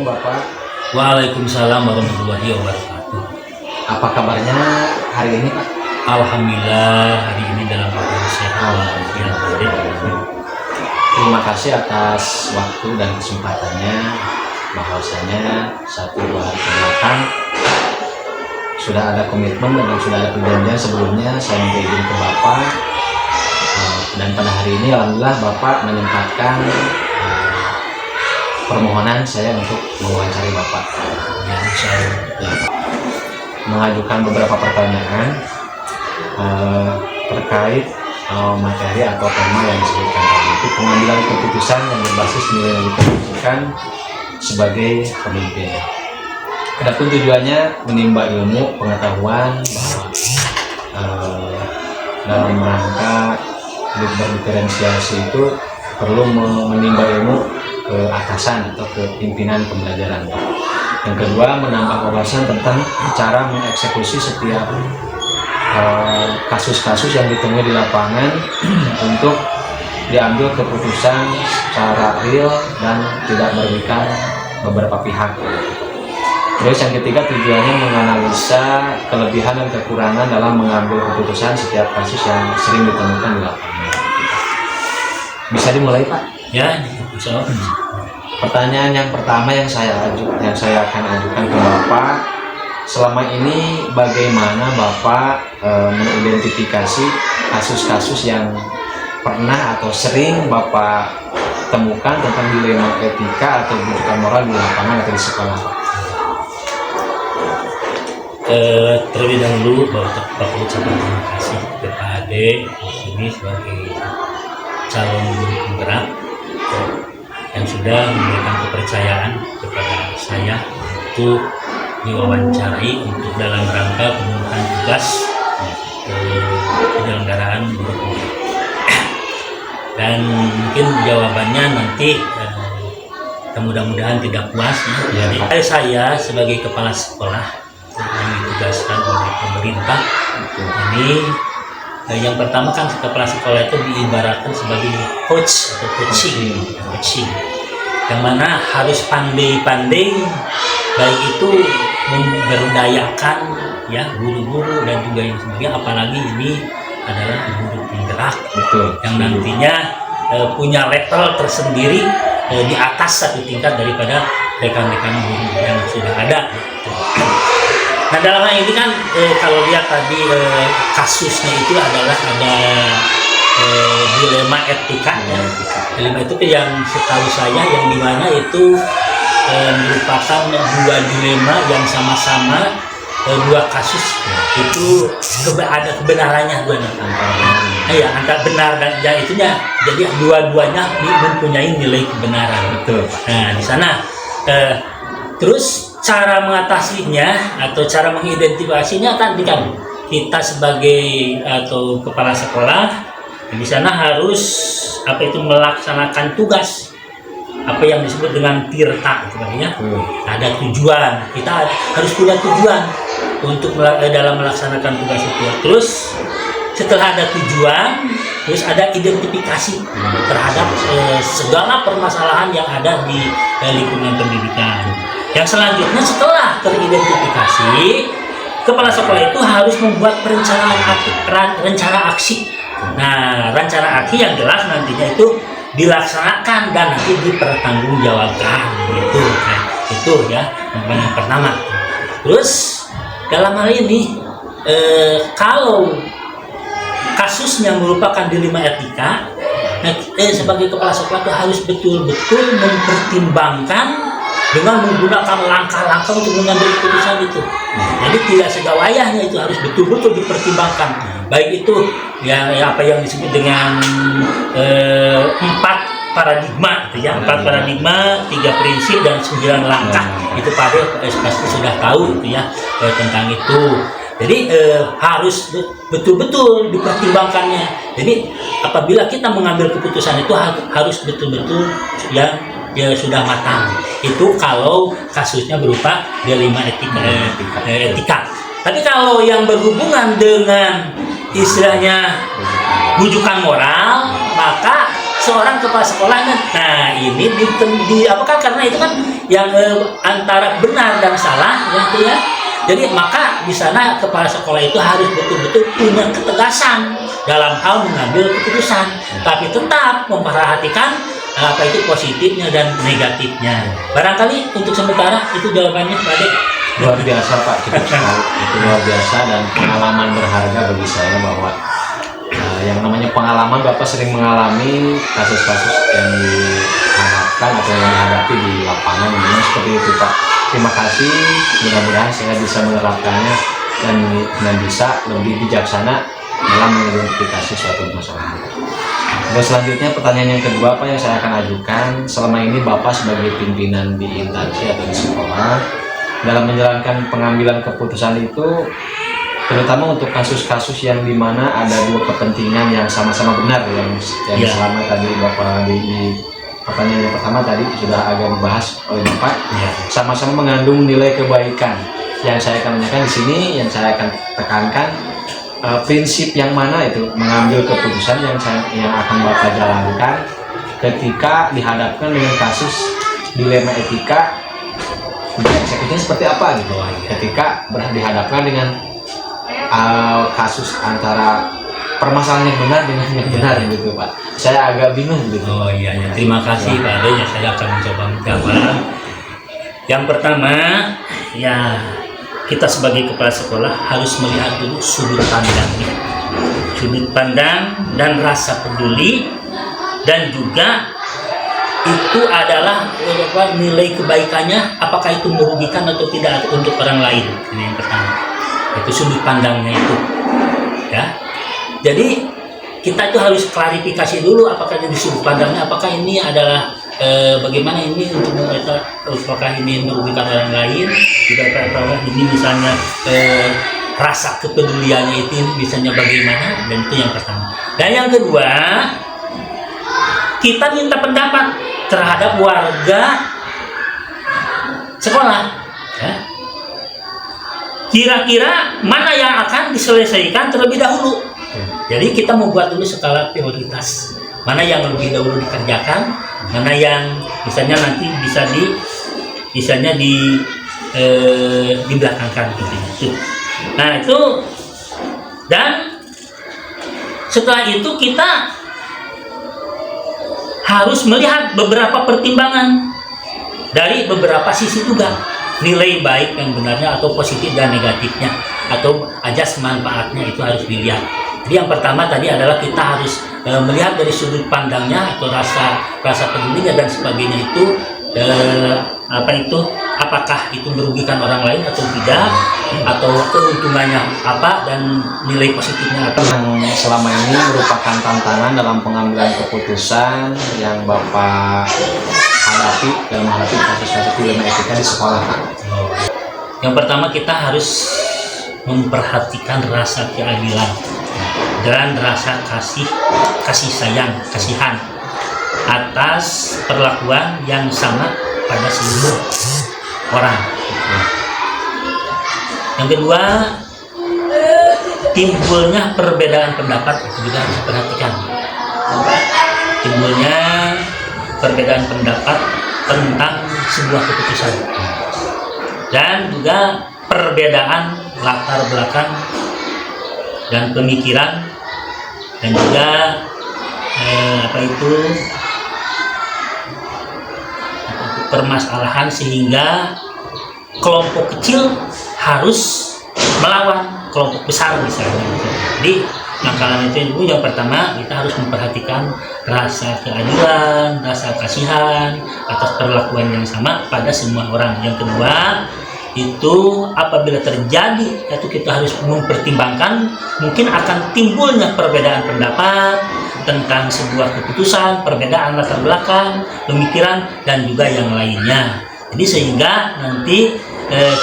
Assalamualaikum Bapak. Waalaikumsalam warahmatullahi wabarakatuh. Apa kabarnya hari ini Pak? Alhamdulillah hari ini dalam keadaan sehat. Terima kasih atas waktu dan kesempatannya. Bahwasanya 1-2 hari kebelakang sudah ada komitmen dan sudah ada perjanjian sebelumnya saya minta izin ke Bapak, dan pada hari ini alhamdulillah Bapak menyempatkan permohonan saya untuk mewawancari Bapak. Saya mengajukan beberapa pertanyaan terkait materi atau tema yang disebutkan tadi, itu pengambilan keputusan yang berbasis nilai-nilai pendidikan sebagai pemimpin. Adapun tujuannya menimba ilmu pengetahuan bahwa dalam rangka hidup berdiferensiasi itu perlu menimba ilmu ke atasan atau ke pimpinan pembelajaran. Yang kedua, menambah wawasan tentang cara mengeksekusi setiap kasus-kasus yang ditemui di lapangan untuk diambil keputusan secara real dan tidak merugikan beberapa pihak. Terus yang ketiga, tujuannya menganalisa kelebihan dan kekurangan dalam mengambil keputusan setiap kasus yang sering ditemukan di lapangan. Bisa dimulai Pak? Ya, insya Allah. Pertanyaan yang pertama yang saya akan ajukan ke Bapak, selama ini bagaimana Bapak mengidentifikasi kasus-kasus yang pernah atau sering Bapak temukan tentang dilema etika atau bujukan moral di lapangan atau di sekolah? Terlebih dahulu Bapak ucapkan terima kasih kepada Adik di sini sebagai calon guru penggerak yang sudah memberikan kepercayaan kepada saya untuk diwawancarai untuk dalam rangka pemenuhan tugas penyelenggaraan guru penggerak. Dan mungkin jawabannya nanti mudah-mudahan tidak puas ya. Jadi saya sebagai kepala sekolah yang ditugaskan oleh pemerintah ini, yang pertama kan kepala sekolah itu diibaratkan sebagai coach atau coaching, yang mana harus pandai-pandai baik itu memberdayakan ya guru-guru dan juga yang sebagainya, apalagi ini adalah guru penggerak yang nantinya punya level tersendiri di atas satu tingkat daripada rekan-rekan guru yang sudah ada. Nah dalam hal ini kan kalau lihat tadi kasusnya itu adalah ada dilema etika ya. Dilema itu yang setahu saya yang dimana itu merupakan dua dilema yang sama-sama dua kasus itu ada kebenarannya antara benar dan itunya, jadi dua-duanya mempunyai nilai kebenaran. Betul. Nah di sana terus cara mengatasinya atau cara mengidentifikasinya kan kita sebagai atau kepala sekolah di sana harus melaksanakan tugas apa yang disebut dengan tirta sebenarnya. Ada tujuan, kita harus punya tujuan untuk dalam melaksanakan tugas itu. Terus setelah ada tujuan, terus ada identifikasi terhadap segala permasalahan yang ada di lingkungan pendidikan. Yang selanjutnya setelah teridentifikasi, kepala sekolah itu harus membuat rencana aksi. Nah, rencana aksi yang jelas nantinya itu dilaksanakan dan nanti dipertanggungjawabkan gitu. Nah, itu ya yang pertama. Terus dalam hal ini kalau kasusnya merupakan dilema etika, sebagai kepala sekolah itu harus betul-betul mempertimbangkan dengan menggunakan langkah-langkah untuk mengambil keputusan itu. Jadi tidak segawayahnya, itu harus betul-betul dipertimbangkan. Baik itu ya apa yang disebut dengan 4 paradigma, ya, 4 paradigma, 3 prinsip dan 9 langkah. Itu Pak pasti sudah tahu itu ya tentang itu. Jadi harus betul-betul dipertimbangkannya. Jadi apabila kita mengambil keputusan itu harus betul-betul yang sudah matang. Itu kalau kasusnya berupa dilema etika. Tapi kalau yang berhubungan dengan istilahnya rujukan moral, maka seorang kepala sekolahnya. Nah ini apakah karena itu kan yang antara benar dan salah ya. Jadi maka di sana kepala sekolah itu harus betul-betul punya ketegasan dalam hal mengambil keputusan, tapi tetap memperhatikan apa itu positifnya dan negatifnya. Barangkali untuk sementara itu jawabannya Pak Ade. Luar biasa Pak, cukup sekali. Itu luar biasa dan pengalaman berharga bagi saya bahwa yang namanya pengalaman, Bapak sering mengalami kasus-kasus yang dihadapkan atau yang dihadapi di lapangan. Memang seperti itu Pak. Terima kasih, mudah-mudahan saya bisa menerapkannya dan bisa lebih bijaksana dalam mengidentifikasi suatu masalah. Terus selanjutnya pertanyaan yang kedua Pak yang saya akan ajukan, selama ini Bapak sebagai pimpinan di instansi atau di sekolah dalam menjalankan pengambilan keputusan itu, terutama untuk kasus-kasus yang dimana ada dua kepentingan yang sama-sama benar, yang selama tadi Bapak di pertanyaan yang pertama tadi sudah agak dibahas oleh Bapak, sama-sama mengandung nilai kebaikan. Yang saya akan tanyakan di sini, yang saya akan tekankan, prinsip yang mana itu mengambil keputusan yang akan Bapak jalankan ketika dihadapkan dengan kasus dilema etika, eksekusinya seperti apa gitu. Ketika dihadapkan dengan kasus antara permasalahan yang benar dengan yang benar gitu Pak. Saya agak bingung gitu. Oh iya, terima kasih Pak Ade, ya saya akan mencoba menjawab. Yang pertama, ya kita sebagai kepala sekolah harus melihat dulu sudut pandangnya. Sudut pandang dan rasa peduli, dan juga itu adalah nilai kebaikannya, apakah itu merugikan atau tidak untuk orang lain. Ini yang pertama. Itu sudut pandangnya itu. Ya. Jadi kita itu harus klarifikasi dulu apakah di sudut pandangnya, apakah ini adalah bagaimana ini untuk apakah ini merugikan orang lain, tidak apakah ini misalnya rasa kepeduliannya itu misalnya bagaimana, dan itu yang pertama. Dan yang kedua, kita minta pendapat terhadap warga sekolah. Ya. Kira-kira mana yang akan diselesaikan terlebih dahulu. Jadi kita membuat dulu skala prioritas, mana yang lebih dahulu dikerjakan, mana yang misalnya nanti bisa dibelakangkan gitu. Nah itu, dan setelah itu kita harus melihat beberapa pertimbangan dari beberapa sisi juga, nilai baik yang benarnya atau positif dan negatifnya, atau ajas manfaatnya itu harus dilihat. Jadi yang pertama tadi adalah kita harus melihat dari sudut pandangnya atau rasa pedulinya dan sebagainya itu, apakah itu merugikan orang lain atau tidak, atau keuntungannya apa dan nilai positifnya apa. Yang selama ini merupakan tantangan dalam pengambilan keputusan yang Bapak hadapi dalam menghadapi kasus-kasus dilema etika di sekolah. Yang pertama kita harus memperhatikan rasa keadilan dan rasa kasih sayang, kasihan atas perlakuan yang sama pada seluruh orang. Yang kedua, timbulnya perbedaan pendapat itu juga harus diperhatikan. Timbulnya perbedaan pendapat tentang sebuah keputusan, dan juga perbedaan latar belakang dan pemikiran, dan juga permasalahan sehingga kelompok kecil harus melawan kelompok besar misalnya. Jadi makanan itu yang pertama, kita harus memperhatikan rasa keadilan, rasa kasihan atas perlakuan yang sama pada semua orang. Yang kedua, itu apabila terjadi, itu kita harus mempertimbangkan mungkin akan timbulnya perbedaan pendapat tentang sebuah keputusan, perbedaan latar belakang, pemikiran, dan juga yang lainnya. Jadi sehingga nanti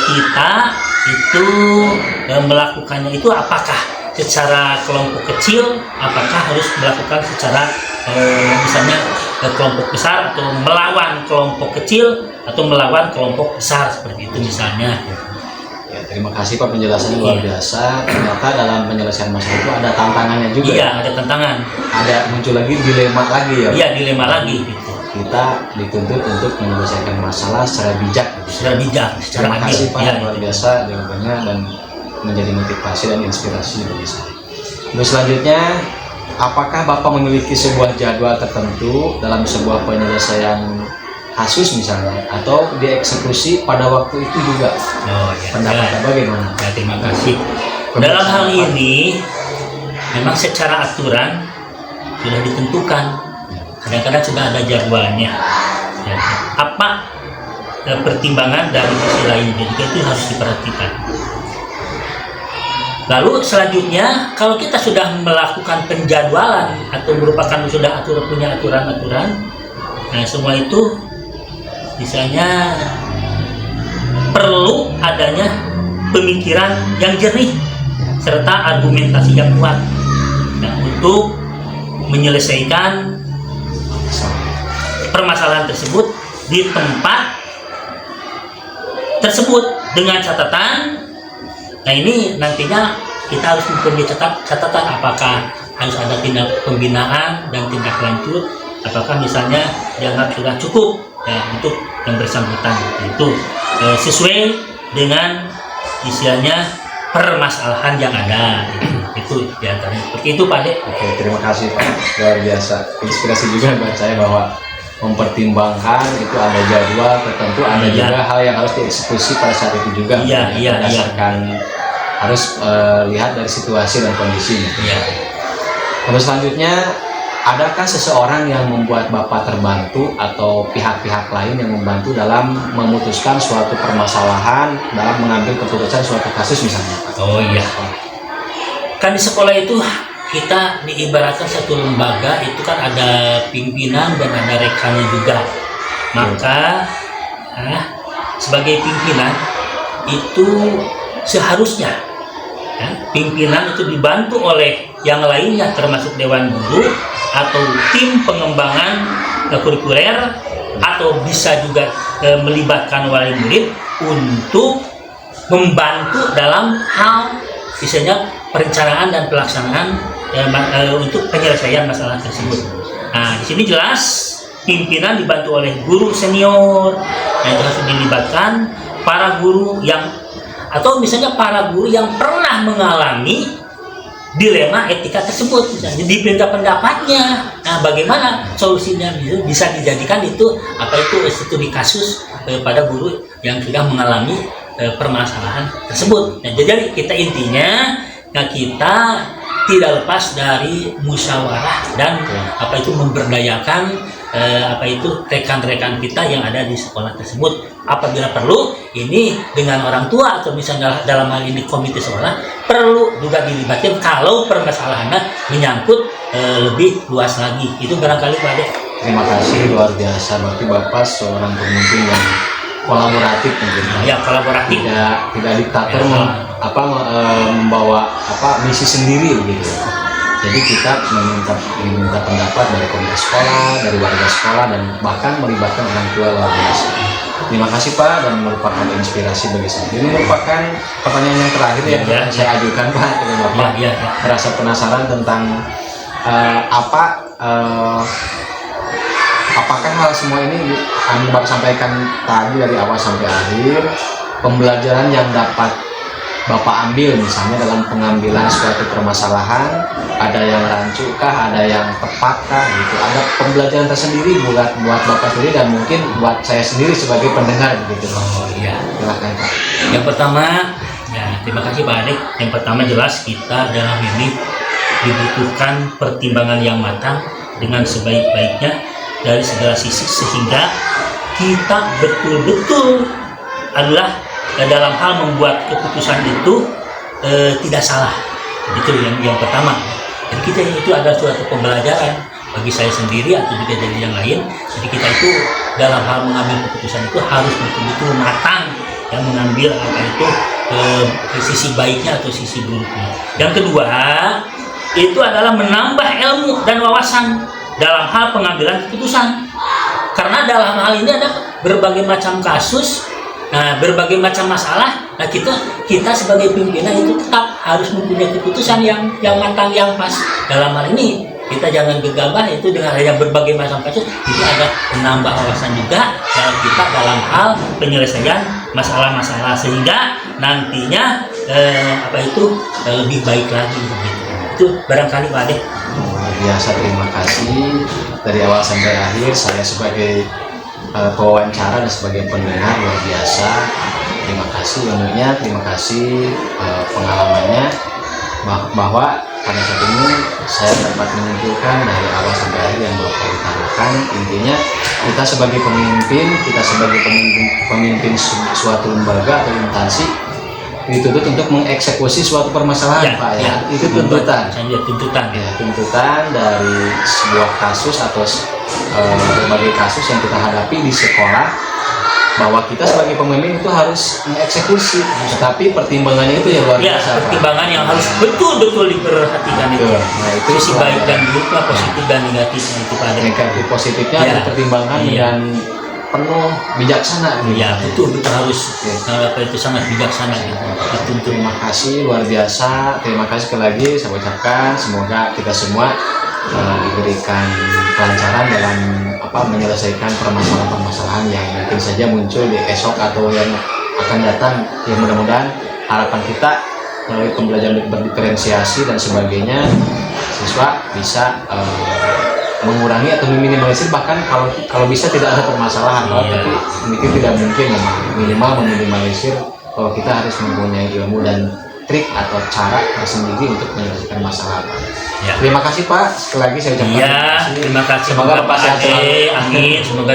kita itu melakukannya itu apakah secara kelompok kecil, apakah harus melakukan secara misalnya kelompok besar, atau melawan kelompok kecil atau melawan kelompok besar seperti itu misalnya. terima kasih Pak, penjelasannya luar biasa. Ternyata dalam penyelesaian masalah itu ada tantangannya juga. Iya, ada tantangan. Ada muncul lagi dilema lagi ya. Iya, dilema lagi. Gitu. Kita dituntut untuk menyelesaikan masalah secara bijak. Secara bijak, secara Terima kasih Pak, ya, luar biasa jawabannya dan menjadi motivasi dan inspirasi bagi saya. Terus selanjutnya, apakah Bapak memiliki sebuah jadwal tertentu dalam sebuah penyelesaian kasus misalnya, atau dieksekusi pada waktu itu juga? Oh, ya. Pendapatnya bagaimana? Ya, terima kasih. Dalam hal ini memang secara aturan sudah ditentukan. Kadang-kadang sudah ada jadwalnya. Ya. Apa pertimbangan dari sisi lain juga itu harus diperhatikan. Lalu selanjutnya, kalau kita sudah melakukan penjadwalan atau merupakan sudah punya aturan-aturan, nah semua itu misalnya perlu adanya pemikiran yang jernih serta argumentasi yang kuat, nah, untuk menyelesaikan permasalahan tersebut di tempat tersebut dengan catatan. Nah, ini nantinya kita harus mempunyai catatan apakah harus ada tindak pembinaan dan tindak lanjut, apakah misalnya dianggap sudah cukup ya, untuk yang bersangkutan itu sesuai dengan istilahnya permasalahan yang ada. Itu diantaranya seperti itu Pak Dek. Oke, terima kasih Pak, luar biasa, inspirasi juga buat saya bahwa mempertimbangkan itu ada jadwal tertentu, ada juga hal yang harus dieksekusi pada saat itu juga. Berdasarkan harus lihat dari situasi dan kondisi. Terus selanjutnya, adakah seseorang yang membuat Bapak terbantu atau pihak-pihak lain yang membantu dalam memutuskan suatu permasalahan, dalam mengambil keputusan suatu kasus misalnya? Oh iya, kan di sekolah itu kita diibaratkan satu lembaga, itu kan ada pimpinan dan ada rekannya juga. Maka sebagai pimpinan itu seharusnya pimpinan itu dibantu oleh yang lainnya, termasuk dewan guru atau tim pengembangan kurikuler, atau bisa juga melibatkan wali murid untuk membantu dalam hal misalnya perencanaan dan pelaksanaan untuk penyelesaian masalah tersebut. Nah, di sini jelas pimpinan dibantu oleh guru senior, yang itu harus dilibatkan para guru yang, atau misalnya para guru yang pernah mengalami dilema etika tersebut, misalnya diminta pendapatnya. Nah, bagaimana solusinya bisa dijadikan itu studi kasus pada guru yang sudah mengalami permasalahan tersebut. Nah, jadi kita intinya, kita tidak lepas dari musyawarah dan memberdayakan rekan-rekan kita yang ada di sekolah tersebut. Apabila perlu, ini dengan orang tua atau misalnya dalam hal ini komite sekolah perlu juga dilibatkan kalau permasalahannya menyangkut lebih luas lagi. Itu barangkali Pak Dek. Terima kasih, luar biasa. Berarti Bapak seorang pemimpin yang kolaboratif mungkin. Ya, kolaboratif. Tidak diktator membawa misi sendiri begitu. Jadi kita meminta pendapat dari komite sekolah, dari warga sekolah, dan bahkan melibatkan orang tua luar biasa. Terima kasih Pak, dan merupakan inspirasi bagi saya. Ini merupakan pertanyaan yang terakhir yang saya ajukan Pak ke Bapak. Merasa penasaran tentang apakah hal semua ini yang Bapak sampaikan tadi dari awal sampai akhir, pembelajaran yang dapat Bapak ambil misalnya dalam pengambilan suatu permasalahan, ada yang rancu kah, ada yang tepat kah gitu, ada pembelajaran tersendiri buat Bapak sendiri dan mungkin buat saya sendiri sebagai pendengar gitu. Oh iya, silakan Pak. Yang pertama, terima kasih Pak Adik. Yang pertama jelas kita dalam ini dibutuhkan pertimbangan yang matang dengan sebaik-baiknya dari segala sisi, sehingga kita betul-betul adalah dalam hal membuat keputusan itu tidak salah. Itu yang pertama. Jadi kita itu adalah suatu pembelajaran bagi saya sendiri atau juga dari yang lain. Jadi kita itu dalam hal mengambil keputusan itu harus betul-betul matang, yang mengambil sisi baiknya atau sisi buruknya. Yang kedua, itu adalah menambah ilmu dan wawasan dalam hal pengambilan keputusan. Karena dalam hal ini ada berbagai macam kasus Nah, berbagai macam masalah, nah kita sebagai pimpinan itu tetap harus mempunyai keputusan yang matang, yang pas. Dalam hal ini kita jangan gegabah itu dengan adanya berbagai macam kasus, itu ada menambah wawasan juga dalam kita dalam hal penyelesaian masalah-masalah, sehingga nantinya lebih baik lagi gitu. Itu barangkali Pak Ade. Luar biasa, terima kasih. Dari awal sampai akhir saya sebagai pewawancara dan sebagai pendengar luar biasa. Terima kasih ilmunya, terima kasih pengalamannya, bahwa pada saat ini saya dapat menyimpulkan dari awal sampai akhir yang Bapak utarakan. Intinya kita sebagai pemimpin suatu lembaga atau instansi dituntut untuk mengeksekusi suatu permasalahan, Pak ya. Itu tuntutan. Tuntutan dari sebuah kasus atau berbagai kasus yang kita hadapi di sekolah, bahwa kita sebagai pemimpin itu harus mengeksekusi, tapi pertimbangannya itu ya luar biasa. Pertimbangan yang harus betul-betul diperhatikan itu. Nah, itu sisi baik dan buruknya, positif dan negatifnya itu Pak Ade. Negatif positifnya dipertimbangkan dengan penuh bijaksana. Iya, betul harus sangat bijaksana gitu. Terima kasih luar biasa. Terima kasih sekali lagi saya ucapkan, semoga kita semua diberikan kelancaran dalam menyelesaikan permasalahan-permasalahan yang mungkin saja muncul di esok atau yang akan datang. Ya mudah-mudahan harapan kita melalui pembelajaran berdiferensiasi dan sebagainya, siswa bisa mengurangi atau meminimalisir, bahkan kalau bisa tidak ada permasalahan, tapi mungkin tidak mungkin, minimal meminimalisir kalau kita harus mempunyai ilmu dan trik atau cara tersendiri untuk menyelesaikan masalah. Ya. Terima kasih Pak, sekali lagi saya ucapkan terima kasih. Semoga Pak sehat selalu. Amin. Semoga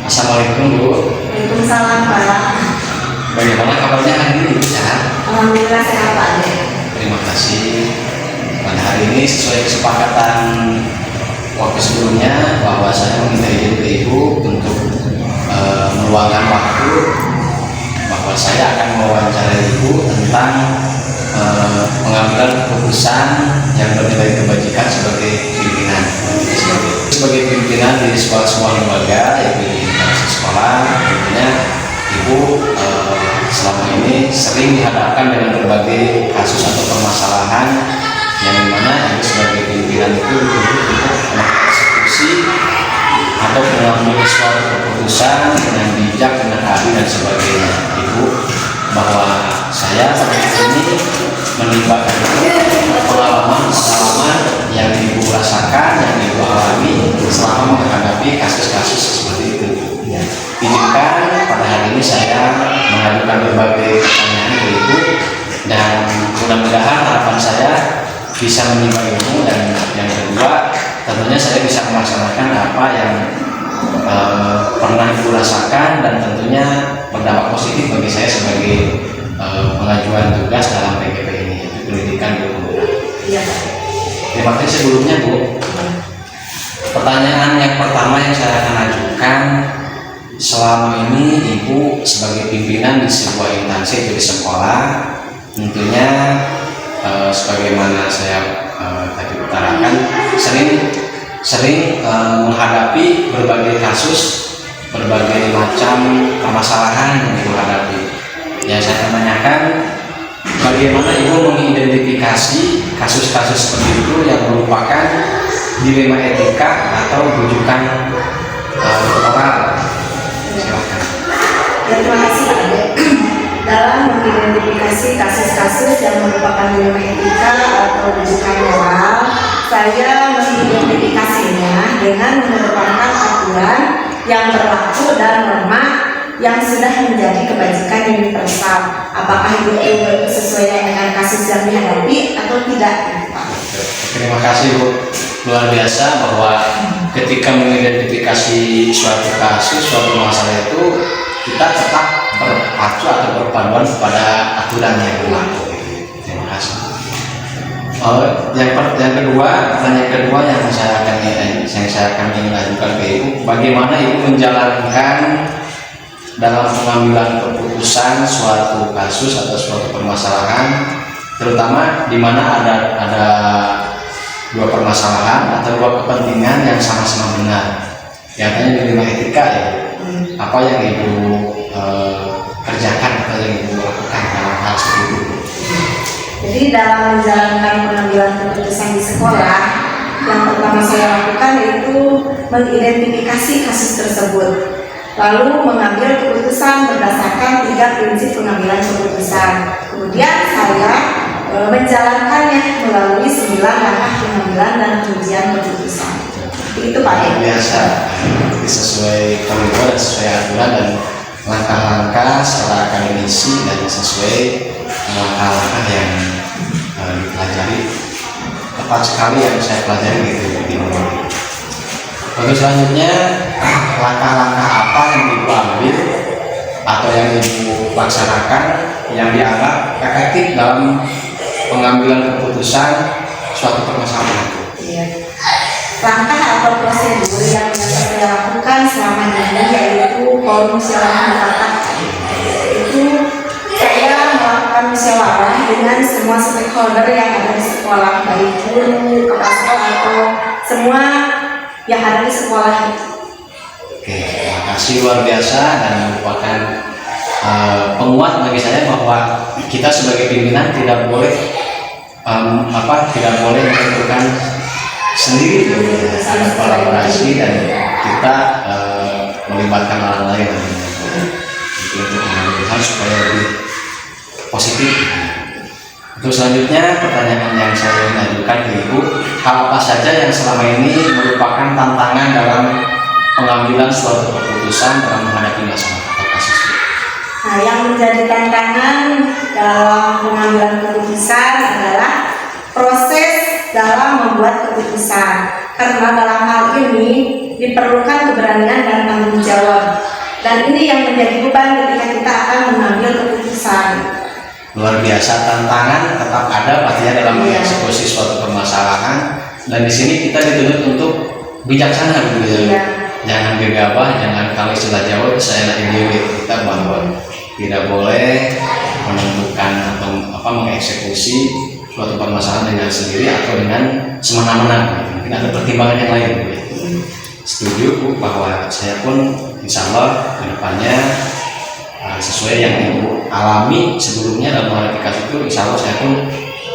Assalamualaikum Bu. Waalaikumsalam Pak. Bagaimana kabarnya hari ini Bu? Sehat? Alhamdulillah sehat Pak Ade. Terima kasih. Pada hari ini sesuai kesepakatan waktu sebelumnya, bahwa saya meminta izin ke Ibu untuk meluangkan waktu, bahwa saya akan mewawancarai Ibu tentang pengambilan keputusan yang bernilai kebajikan sebagai pimpinan. Sebagai pimpinan di sebuah lembaga, yaitu di instansi sekolah, tentunya Ibu selama ini sering dihadapkan dengan berbagai kasus atau permasalahan yang dimana Ibu sebagai pimpinan itu dituntut untuk mengeksekusi atau mengambil suatu keputusan dengan bijak, dengan adil dan sebagainya. Ibu, bahwa saya seperti ini menimba pengalaman yang Ibu rasakan, yang Ibu alami selama menghadapi kasus-kasus seperti itu. Izinkan pada hari ini saya mengajukan berbagai pertanyaan ke Ibu, dan mudah-mudahan harapan saya bisa menimba ilmu, dan yang kedua tentunya saya bisa melaksanakan apa yang pernah Ibu rasakan, dan tentunya berdampak positif bagi saya sebagai pengajuan tugas dalam PGP ini, pendidikan di pemuda. Terima kasih sebelumnya Bu. Pertanyaan yang pertama yang saya akan ajukan, selama ini Ibu sebagai pimpinan di sebuah instansi di sekolah, tentunya sebagaimana saya tadi utarakan, sering menghadapi berbagai kasus, berbagai macam permasalahan yang Ibu hadapi. Yang saya tanyakan, bagaimana Ibu mengidentifikasi kasus-kasus seperti itu yang merupakan dilema etika atau rujukan moral? Silakan. Terima kasih Pak Ade. Dalam mengidentifikasi kasus-kasus yang merupakan dilema etika atau rujukan moral, saya mengidentifikasinya dengan mengedepankan aturan yang berlaku dan norma yang sudah menjadi kebajikan universal. Apakah itu sesuai dengan kasus yang dihadapi atau tidak? Pak? Terima kasih Bu, luar biasa bahwa ketika mengidentifikasi suatu kasus, suatu masalah itu kita tetap berpacu atau berpanduan kepada aturan yang berlaku. Terima kasih. Yang kedua, pertanyaan kedua yang saya akan mengajukan ke Ibu, bagaimana Ibu menjalankan dalam pengambilan keputusan suatu kasus atau suatu permasalahan, terutama di mana ada dua permasalahan atau dua kepentingan yang sama-sama benar. Yang tanya di lima etika ya, apa yang Ibu kerjakan atau yang Ibu lakukan dalam hal seperti itu? Jadi dalam menjalankan pengambilan keputusan di sekolah, yang pertama saya lakukan yaitu mengidentifikasi kasus tersebut, lalu mengambil keputusan berdasarkan 3 prinsip pengambilan keputusan. Kemudian saya menjalankannya melalui 9 langkah pengambilan dan pengujian keputusan. Itu Pak. Biasa, sesuai koridor dan sesuai aturan dan langkah-langkah secara akademisi dan sesuai langkah-langkah yang dipelajari. Tepat sekali yang saya pelajari gitu. Lalu selanjutnya, langkah-langkah apa yang Ibu ambil atau yang Ibu laksanakan yang dianggap efektif dalam pengambilan keputusan suatu permasalahan? Iya. Langkah atau prosedur yang saya lakukan selama ini yaitu forum musyawarah. Itu saya melakukan musyawarah dengan semua stakeholder yang ada di sekolah, baik guru, kepala sekolah atau semua yang ada di sekolah. Oke, terima kasih luar biasa dan merupakan penguat bagi saya bahwa kita sebagai pimpinan tidak boleh menentukan sendiri, ada kolaborasi dan kita melibatkan orang lain untuk menentukan supaya lebih positif. Untuk selanjutnya, pertanyaan yang saya ajukan ke Ibu, hal apa saja yang selama ini merupakan tantangan dalam pengambilan suatu keputusan dalam menghadapi masalah atau kasus? Nah, yang menjadi tantangan dalam pengambilan keputusan adalah proses dalam membuat keputusan. Karena dalam hal ini diperlukan keberanian dan tanggung jawab. Dan ini yang menjadi beban ketika kita akan mengambil keputusan. Luar biasa, tantangan tetap ada pastinya dalam mengeksekusi suatu permasalahan, dan di sini kita dituntut untuk bijaksana gitu ya. Jangan gegabah, jangan, kalau istilah Jawa saya ideologi kita bahwa tidak boleh menentukan atau mengeksekusi suatu permasalahan dengan sendiri atau dengan semena-mena. Mungkin ada pertimbangan yang lain. Setuju Bu, bahwa saya pun insya Allah kedepannya sesuai yang Ibu alami sebelumnya dalam menghadapi kasus itu, insya Allah saya pun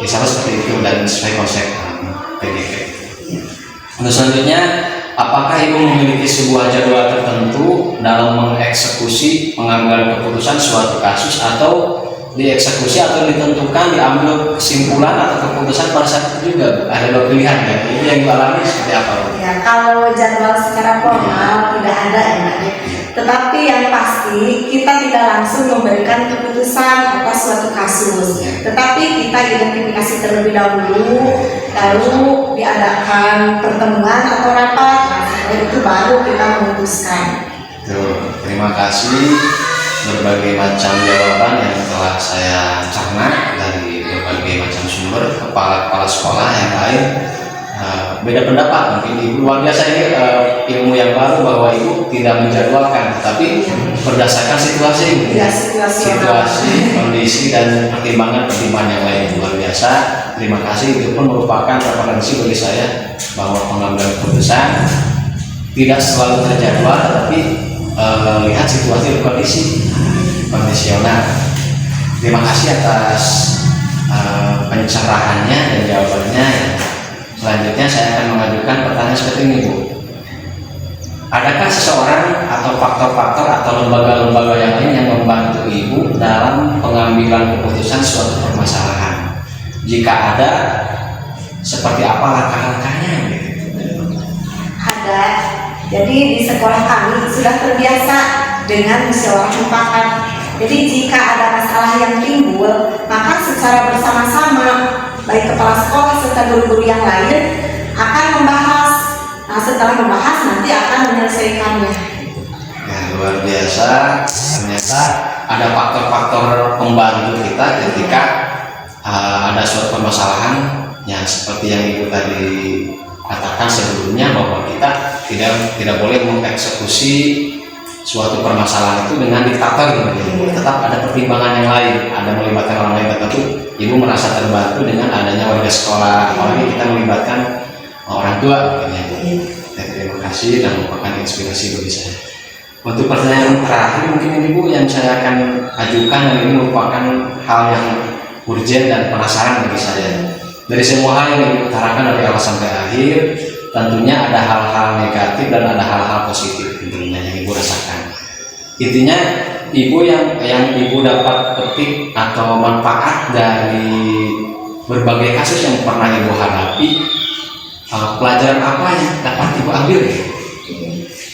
seperti itu dan sesuai konsep PDP. Untuk selanjutnya, apakah Ibu memiliki sebuah jadwal tertentu dalam mengeksekusi pengambilan keputusan suatu kasus, atau dieksekusi atau ditentukan diambil kesimpulan atau keputusan pada saat itu juga ada dua pilihan ya? Ini yang dialami seperti apa? Ya, kalau jadwal secara formal tidak ada ya. Tetapi yang pasti kita tidak langsung memberikan keputusan atas suatu kasus, tetapi kita identifikasi terlebih dahulu, lalu diadakan pertemuan atau rapat, nah itu baru kita memutuskan. Terima kasih berbagai macam jawaban yang telah saya cerna dari berbagai macam sumber, kepala-kepala sekolah yang lain. Beda pendapat mungkin Ibu, luar biasa ini ilmu yang baru bahwa Ibu tidak menjadwalkan, tetapi berdasarkan situasi, kondisi dan pertimbangan yang lain. Luar biasa, terima kasih. Itu pun merupakan referensi bagi saya bahwa pengambilan keputusan tidak selalu terjadwal, tetapi lihat situasi dan kondisi kondisional. Terima kasih atas pencerahannya dan jawabannya. Selanjutnya saya akan mengajukan pertanyaan seperti ini Bu. Adakah seseorang atau faktor-faktor atau lembaga-lembaga yang lain yang membantu Ibu dalam pengambilan keputusan suatu permasalahan? Jika ada, seperti apa langkah-langkahnya? Ada. Jadi di sekolah kami sudah terbiasa dengan musyawarah mufakat. Jadi jika ada masalah yang timbul, maka secara bersama-sama baik kepala sekolah serta guru-guru yang lain akan membahas. Nah, setelah membahas nanti akan menyelesaikannya. Ya, luar biasa. Ternyata ada faktor-faktor pembantu kita ketika ada suatu permasalahan yang seperti yang Ibu tadi katakan sebelumnya, bahwa kita tidak boleh mengeksekusi suatu permasalahan itu dengan diktator gitu. Tetap ada pertimbangan yang lain, ada melibatkan orang lain tertentu. Ibu merasa terbantu dengan adanya warga sekolah, apalagi kita melibatkan orang tua gitu. Terima kasih dan merupakan inspirasi bagi saya. Untuk pertanyaan terakhir mungkin ini Bu yang saya akan ajukan, dan ini merupakan hal yang urgent dan penasaran bagi saya. Dari semua hal yang diutarakan dari awal sampai akhir, tentunya ada hal-hal negatif dan ada hal-hal positif tentunya yang Ibu rasakan. Intinya Ibu yang Ibu dapat petik atau manfaat dari berbagai kasus yang pernah Ibu hadapi, pelajaran apa yang dapat Ibu ambil?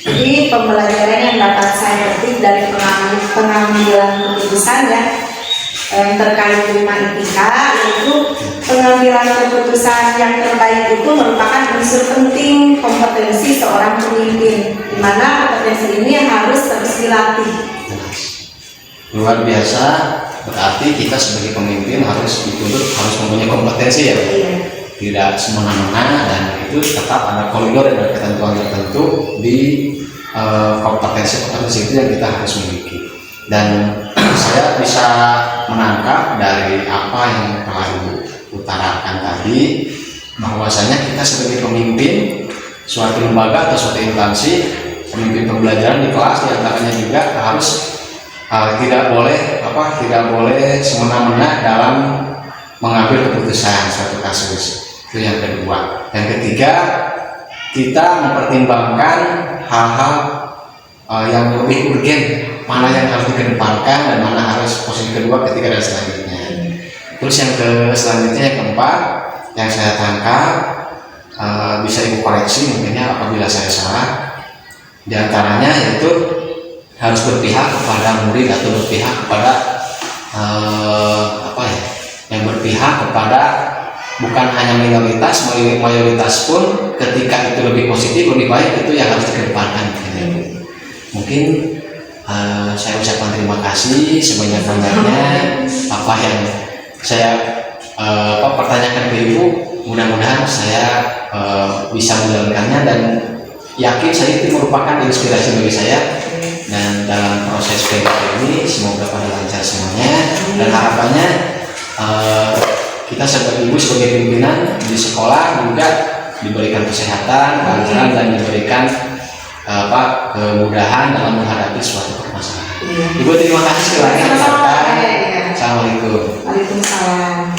Jadi pembelajaran yang dapat saya petik dari pengambilan keputusan ya yang terkait lima etika, yaitu pengambilan keputusan yang terbaik itu merupakan unsur penting kompetensi seorang pemimpin, di mana kompetensi ini yang harus terus dilatih. Luar biasa, berarti kita sebagai pemimpin harus dituntut harus mempunyai kompetensi ya. Iya. Tidak semena-mena, dan itu tetap ada koridor dan ketentuan tertentu di kompetensi itu yang kita harus miliki. Dan saya bisa menangkap dari apa yang telah Ibu utarakan tadi, bahwasanya kita sebagai pemimpin suatu lembaga atau suatu instansi, pemimpin pembelajaran di kelas diantaranya juga harus tidak boleh semena-mena dalam mengambil keputusan suatu kasus. Itu yang kedua. Yang ketiga, kita mempertimbangkan hal-hal yang lebih urgen, mana yang harus dikedepankan dan mana harus posisi kedua, ketiga dan selanjutnya. Terus yang selanjutnya yang keempat yang saya tangkap, bisa Ibu koreksi mungkinnya apabila saya salah. Di antaranya yaitu harus berpihak kepada murid atau berpihak kepada yang berpihak kepada bukan hanya minoritas, mayoritas pun ketika itu lebih positif, lebih baik, itu yang harus dikedepankan. Mungkin saya ucapkan terima kasih sebanyak-banyaknya apa yang saya pertanyakan ke Ibu. Mudah-mudahan saya bisa menjalankannya, dan yakin saya itu merupakan inspirasi bagi saya. Dan dalam proses PDP ini semoga pada lancar semuanya, dan harapannya kita sebagai Ibu sebagai pimpinan di sekolah juga diberikan kesehatan, kelancaran, dan diberikan kemudahan dalam menghadapi suatu permasalahan. Ibu terima kasih sekali lagi. Assalamualaikum. Waalaikumsalam.